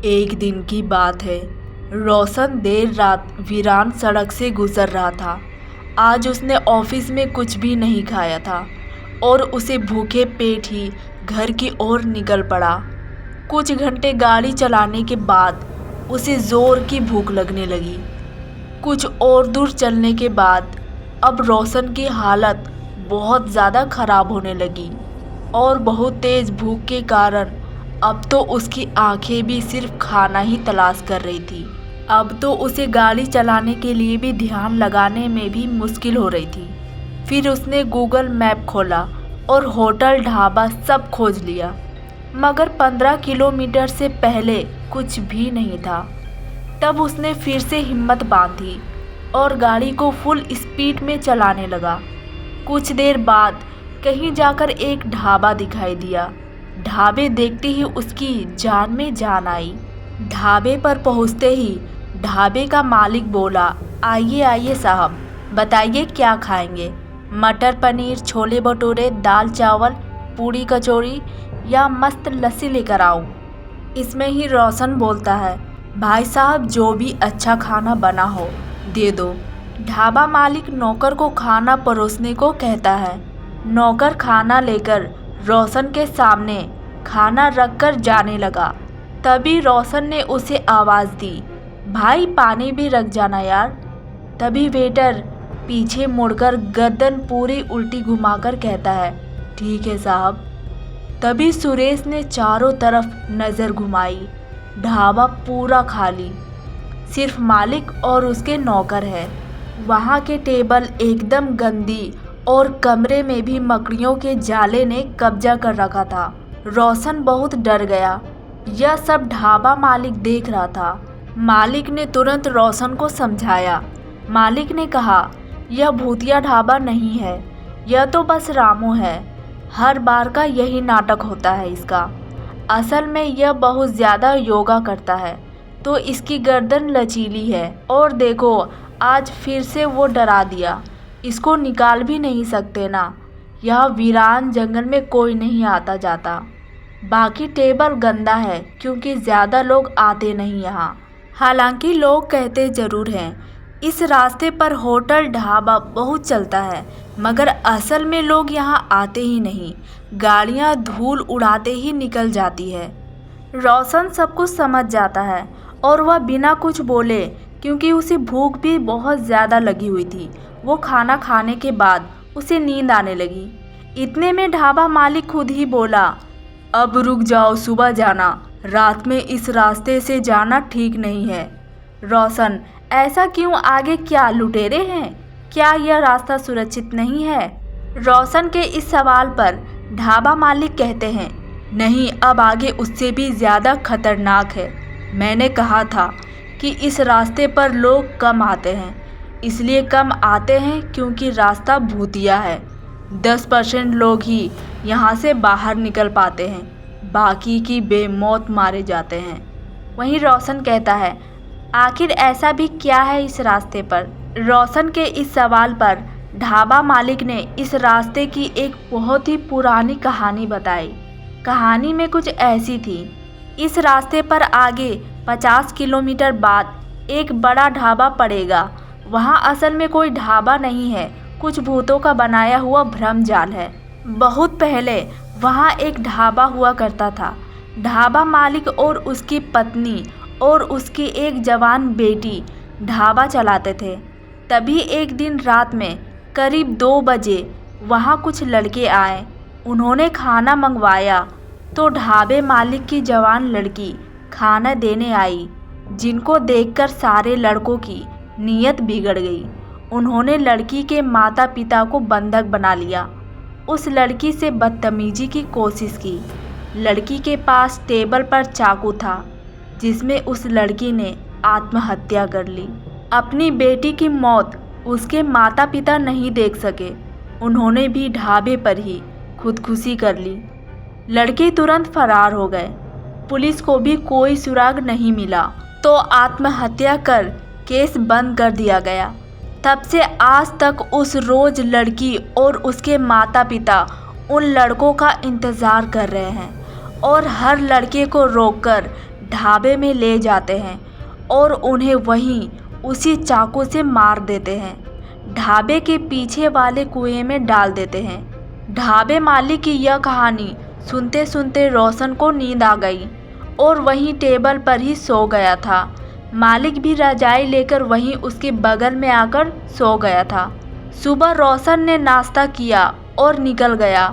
एक दिन की बात है। रोशन देर रात वीरान सड़क से गुजर रहा था। आज उसने ऑफिस में कुछ भी नहीं खाया था और उसे भूखे पेट ही घर की ओर निकल पड़ा। कुछ घंटे गाड़ी चलाने के बाद उसे जोर की भूख लगने लगी। कुछ और दूर चलने के बाद अब रोशन की हालत बहुत ज़्यादा खराब होने लगी और बहुत तेज़ भूख के कारण अब तो उसकी आंखें भी सिर्फ खाना ही तलाश कर रही थी। अब तो उसे गाड़ी चलाने के लिए भी ध्यान लगाने में भी मुश्किल हो रही थी। फिर उसने गूगल मैप खोला और होटल ढाबा सब खोज लिया, मगर 15 किलोमीटर से पहले कुछ भी नहीं था। तब उसने फिर से हिम्मत बांधी और गाड़ी को फुल स्पीड में चलाने लगा। कुछ देर बाद कहीं जाकर एक ढाबा दिखाई दिया। ढाबे देखते ही उसकी जान में जान आई। ढाबे पर पहुंचते ही ढाबे का मालिक बोला, आइए आइए साहब, बताइए क्या खाएंगे? मटर पनीर, छोले भटूरे, दाल चावल, पूड़ी कचौड़ी या मस्त लस्सी लेकर आऊं? इसमें ही रोशन बोलता है, भाई साहब जो भी अच्छा खाना बना हो दे दो। ढाबा मालिक नौकर को खाना परोसने को कहता है। नौकर खाना लेकर रोशन के सामने खाना रखकर जाने लगा। तभी रोशन ने उसे आवाज़ दी, भाई पानी भी रख जाना यार। तभी वेटर पीछे मुड़कर गर्दन पूरी उल्टी घुमाकर कहता है, ठीक है साहब। तभी सुरेश ने चारों तरफ नज़र घुमाई। ढाबा पूरा खाली, सिर्फ मालिक और उसके नौकर है। वहाँ के टेबल एकदम गंदी और कमरे में भी मकड़ियों के जाले ने कब्जा कर रखा था। रोशन बहुत डर गया। यह सब ढाबा मालिक देख रहा था। मालिक ने तुरंत रोशन को समझाया। मालिक ने कहा, यह भूतिया ढाबा नहीं है, यह तो बस रामू है। हर बार का यही नाटक होता है इसका। असल में यह बहुत ज़्यादा योगा करता है तो इसकी गर्दन लचीली है। और देखो आज फिर से वो डरा दिया। इसको निकाल भी नहीं सकते ना। यह वीरान जंगल में कोई नहीं आता जाता। बाकी टेबल गंदा है क्योंकि ज़्यादा लोग आते नहीं यहाँ। हालांकि लोग कहते ज़रूर हैं इस रास्ते पर होटल ढाबा बहुत चलता है, मगर असल में लोग यहाँ आते ही नहीं। गाड़ियाँ धूल उड़ाते ही निकल जाती है। रोशन सब कुछ समझ जाता है और वह बिना कुछ बोले, क्योंकि उसे भूख भी बहुत ज़्यादा लगी हुई थी। वो खाना खाने के बाद उसे नींद आने लगी। इतने में ढाबा मालिक खुद ही बोला, अब रुक जाओ, सुबह जाना। रात में इस रास्ते से जाना ठीक नहीं है। रोशन, ऐसा क्यों? आगे क्या लुटेरे हैं? क्या यह रास्ता सुरक्षित नहीं है? रोशन के इस सवाल पर ढाबा मालिक कहते हैं, नहीं, अब आगे उससे भी ज़्यादा खतरनाक है। मैंने कहा था कि इस रास्ते पर लोग कम आते हैं। इसलिए कम आते हैं क्योंकि रास्ता भूतिया है। 10% लोग ही यहाँ से बाहर निकल पाते हैं, बाकी की बेमौत मारे जाते हैं। वहीं रोशन कहता है, आखिर ऐसा भी क्या है इस रास्ते पर? रोशन के इस सवाल पर ढाबा मालिक ने इस रास्ते की एक बहुत ही पुरानी कहानी बताई। कहानी में कुछ ऐसी थी, इस रास्ते पर आगे 50 किलोमीटर बाद एक बड़ा ढाबा पड़ेगा। वहाँ असल में कोई ढाबा नहीं है, कुछ भूतों का बनाया हुआ भ्रम जाल है। बहुत पहले वहाँ एक ढाबा हुआ करता था। ढाबा मालिक और उसकी पत्नी और उसकी एक जवान बेटी ढाबा चलाते थे। तभी एक दिन रात में करीब 2 बजे वहाँ कुछ लड़के आए। उन्होंने खाना मंगवाया तो ढाबे मालिक की जवान लड़की खाना देने आई, जिनको देखकर सारे लड़कों की नीयत बिगड़ गई। उन्होंने लड़की के माता पिता को बंधक बना लिया। उस लड़की से बदतमीजी की कोशिश की। लड़की के पास टेबल पर चाकू था, जिसमें उस लड़की ने आत्महत्या कर ली। अपनी बेटी की मौत उसके माता पिता नहीं देख सके। उन्होंने भी ढाबे पर ही खुदकुशी कर ली। लड़के तुरंत फरार हो गए। पुलिस को भी कोई सुराग नहीं मिला तो आत्महत्या कर केस बंद कर दिया गया। तब से आज तक उस रोज लड़की और उसके माता पिता उन लड़कों का इंतज़ार कर रहे हैं और हर लड़के को रोककर ढाबे में ले जाते हैं और उन्हें वहीं उसी चाकू से मार देते हैं। ढाबे के पीछे वाले कुएं में डाल देते हैं। ढाबे मालिक की यह कहानी सुनते सुनते रोशन को नींद आ गई और वहीं टेबल पर ही सो गया था। मालिक भी रजाई लेकर वहीं उसके बगल में आकर सो गया था। सुबह रोशन ने नाश्ता किया और निकल गया।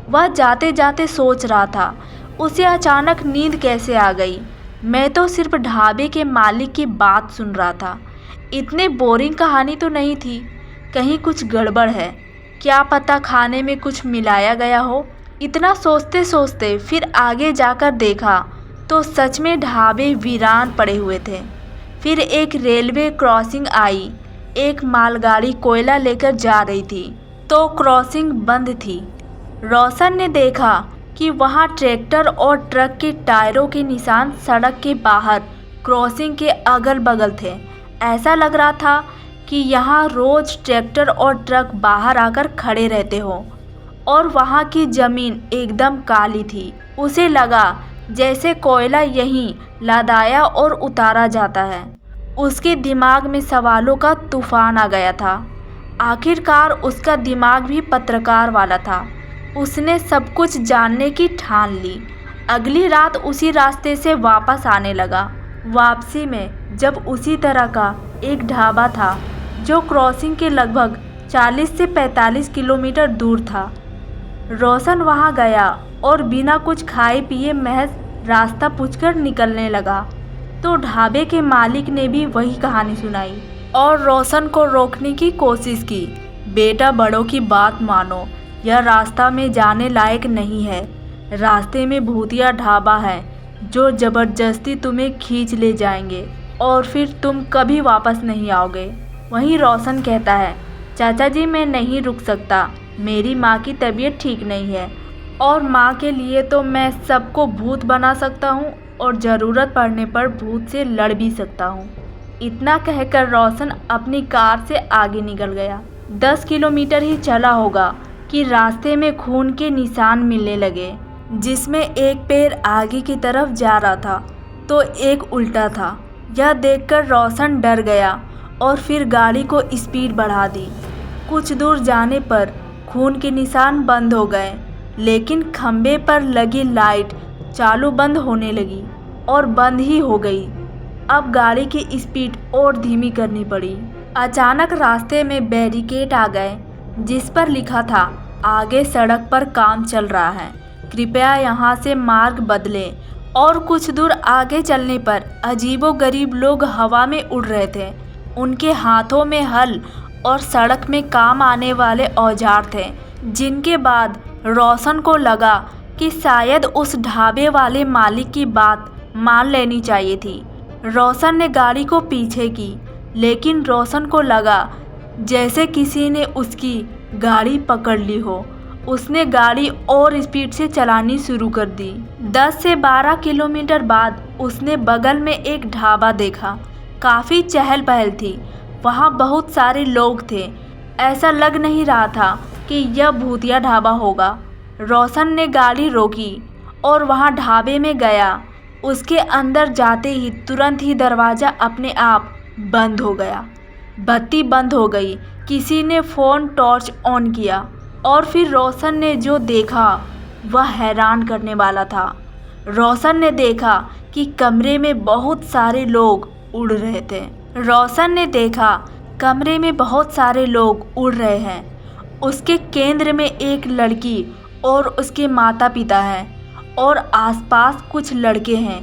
वह जाते जाते सोच रहा था, उसे अचानक नींद कैसे आ गई। मैं तो सिर्फ ढाबे के मालिक की बात सुन रहा था। इतनी बोरिंग कहानी तो नहीं थी। कहीं कुछ गड़बड़ है। क्या पता खाने में कुछ मिलाया गया हो। इतना सोचते सोचते फिर आगे जाकर देखा तो सच में ढाबे वीरान पड़े हुए थे। फिर एक रेलवे क्रॉसिंग आई। एक मालगाड़ी कोयला लेकर जा रही थी तो क्रॉसिंग बंद थी। रोशन ने देखा कि वहाँ ट्रैक्टर और ट्रक के टायरों के निशान सड़क के बाहर क्रॉसिंग के अगल बगल थे। ऐसा लग रहा था कि यहाँ रोज ट्रैक्टर और ट्रक बाहर आकर खड़े रहते हो। और वहाँ की ज़मीन एकदम काली थी। उसे लगा जैसे कोयला यहीं लादाया और उतारा जाता है। उसके दिमाग में सवालों का तूफान आ गया था। आखिरकार उसका दिमाग भी पत्रकार वाला था। उसने सब कुछ जानने की ठान ली। अगली रात उसी रास्ते से वापस आने लगा। वापसी में जब उसी तरह का एक ढाबा था जो क्रॉसिंग के लगभग 40 से 45 किलोमीटर दूर था। रोशन वहां गया और बिना कुछ खाए पिए महज रास्ता पूछकर निकलने लगा तो ढाबे के मालिक ने भी वही कहानी सुनाई और रोशन को रोकने की कोशिश की। बेटा, बड़ों की बात मानो, यह रास्ता में जाने लायक नहीं है। रास्ते में भूतिया ढाबा है जो ज़बरदस्ती तुम्हें खींच ले जाएंगे और फिर तुम कभी वापस नहीं आओगे। वहीं रोशन कहता है, चाचा जी मैं नहीं रुक सकता। मेरी माँ की तबीयत ठीक नहीं है और माँ के लिए तो मैं सबको भूत बना सकता हूँ और ज़रूरत पड़ने पर भूत से लड़ भी सकता हूँ। इतना कहकर रोशन अपनी कार से आगे निकल गया। 10 किलोमीटर ही चला होगा कि रास्ते में खून के निशान मिलने लगे, जिसमें एक पैर आगे की तरफ जा रहा था तो एक उल्टा था। यह देखकर रोशन डर गया और फिर गाड़ी को स्पीड बढ़ा दी। कुछ दूर जाने पर खून के निशान बंद हो गए, लेकिन खंबे पर लगी लाइट चालू बंद होने लगी और बंद ही हो गई। अब गाड़ी की स्पीड और धीमी करनी पड़ी। अचानक रास्ते में बैरिकेड आ गए जिस पर लिखा था, आगे सड़क पर काम चल रहा है, कृपया यहाँ से मार्ग बदलें। और कुछ दूर आगे चलने पर अजीबोगरीब लोग हवा में उड़ रहे थे। उनके हाथों में हल और सड़क में काम आने वाले औजार थे, जिनके बाद रोशन को लगा कि शायद उस ढाबे वाले मालिक की बात मान लेनी चाहिए थी। रोशन ने गाड़ी को पीछे की, लेकिन रोशन को लगा जैसे किसी ने उसकी गाड़ी पकड़ ली हो। उसने गाड़ी और स्पीड से चलानी शुरू कर दी। 10 से 12 किलोमीटर बाद उसने बगल में एक ढाबा देखा। काफ़ी चहल पहल थी। वहाँ बहुत सारे लोग थे। ऐसा लग नहीं रहा था कि यह भूतिया ढाबा होगा। रोशन ने गाड़ी रोकी और वहाँ ढाबे में गया। उसके अंदर जाते ही तुरंत ही दरवाज़ा अपने आप बंद हो गया। बत्ती बंद हो गई। किसी ने फ़ोन टॉर्च ऑन किया और फिर रोशन ने जो देखा वह हैरान करने वाला था। रोशन ने देखा कि कमरे में बहुत सारे लोग उड़ रहे थे। रोशन ने देखा कमरे में बहुत सारे लोग उड़ रहे हैं। उसके केंद्र में एक लड़की और उसके माता पिता हैं और आसपास कुछ लड़के हैं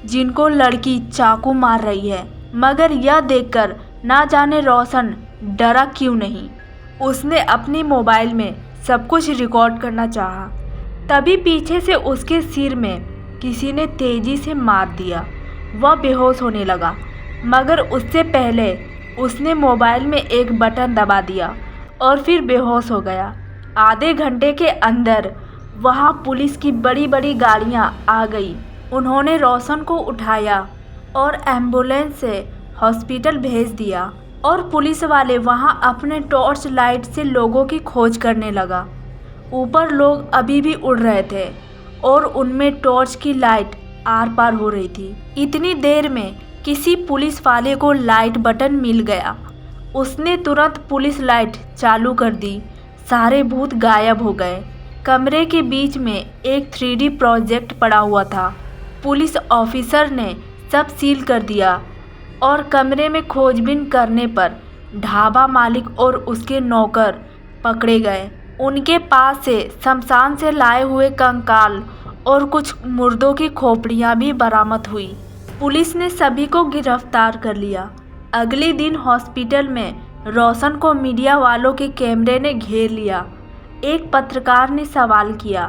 जिनको लड़की चाकू मार रही है। मगर यह देखकर ना जाने रोशन डरा क्यों नहीं। उसने अपनी मोबाइल में सब कुछ रिकॉर्ड करना चाहा। तभी पीछे से उसके सिर में किसी ने तेजी से मार दिया। वह बेहोश होने लगा, मगर उससे पहले उसने मोबाइल में एक बटन दबा दिया और फिर बेहोश हो गया। आधे घंटे के अंदर वहाँ पुलिस की बड़ी बड़ी गाड़ियाँ आ गई। उन्होंने रोशन को उठाया और एम्बुलेंस से हॉस्पिटल भेज दिया और पुलिस वाले वहाँ अपने टॉर्च लाइट से लोगों की खोज करने लगा। ऊपर लोग अभी भी उड़ रहे थे और उनमें टॉर्च की लाइट आर पार हो रही थी। इतनी देर में किसी पुलिस वाले को लाइट बटन मिल गया। उसने तुरंत पुलिस लाइट चालू कर दी। सारे भूत गायब हो गए। कमरे के बीच में एक 3D प्रोजेक्ट पड़ा हुआ था। पुलिस ऑफिसर ने सब सील कर दिया और कमरे में खोजबीन करने पर ढाबा मालिक और उसके नौकर पकड़े गए। उनके पास से शमशान से लाए हुए कंकाल और कुछ मुर्दों की खोपड़ियां भी बरामद हुई। पुलिस ने सभी को गिरफ्तार कर लिया। अगले दिन हॉस्पिटल में रोशन को मीडिया वालों के कैमरे ने घेर लिया। एक पत्रकार ने सवाल किया।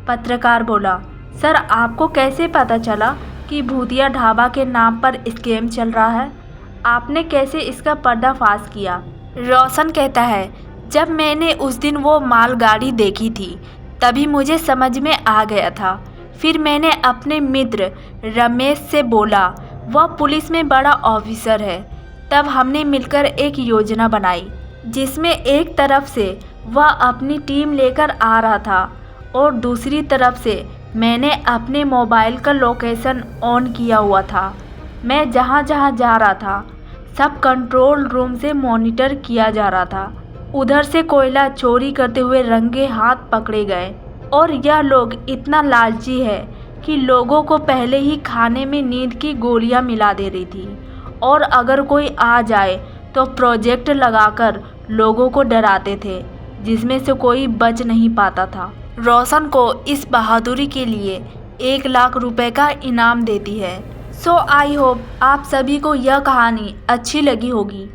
पत्रकार बोला, सर आपको कैसे पता चला कि भूतिया ढाबा के नाम पर स्कैम चल रहा है? आपने कैसे इसका पर्दाफाश किया? रोशन कहता है, जब मैंने उस दिन वो मालगाड़ी देखी थी तभी मुझे समझ में आ गया था। फिर मैंने अपने मित्र रमेश से बोला, वह पुलिस में बड़ा ऑफिसर है। तब हमने मिलकर एक योजना बनाई जिसमें एक तरफ से वह अपनी टीम लेकर आ रहा था और दूसरी तरफ से मैंने अपने मोबाइल का लोकेशन ऑन किया हुआ था। मैं जहाँ जहाँ जा रहा था सब कंट्रोल रूम से मॉनिटर किया जा रहा था। उधर से कोयला चोरी करते हुए रंगे हाथ पकड़े गए और यह लोग इतना लालची है कि लोगों को पहले ही खाने में नींद की गोलियां मिला दे रही थी और अगर कोई आ जाए तो प्रोजेक्ट लगाकर लोगों को डराते थे, जिसमें से कोई बच नहीं पाता था। रोशन को इस बहादुरी के लिए 1 लाख रुपए का इनाम देती है। सो आई होप आप सभी को यह कहानी अच्छी लगी होगी।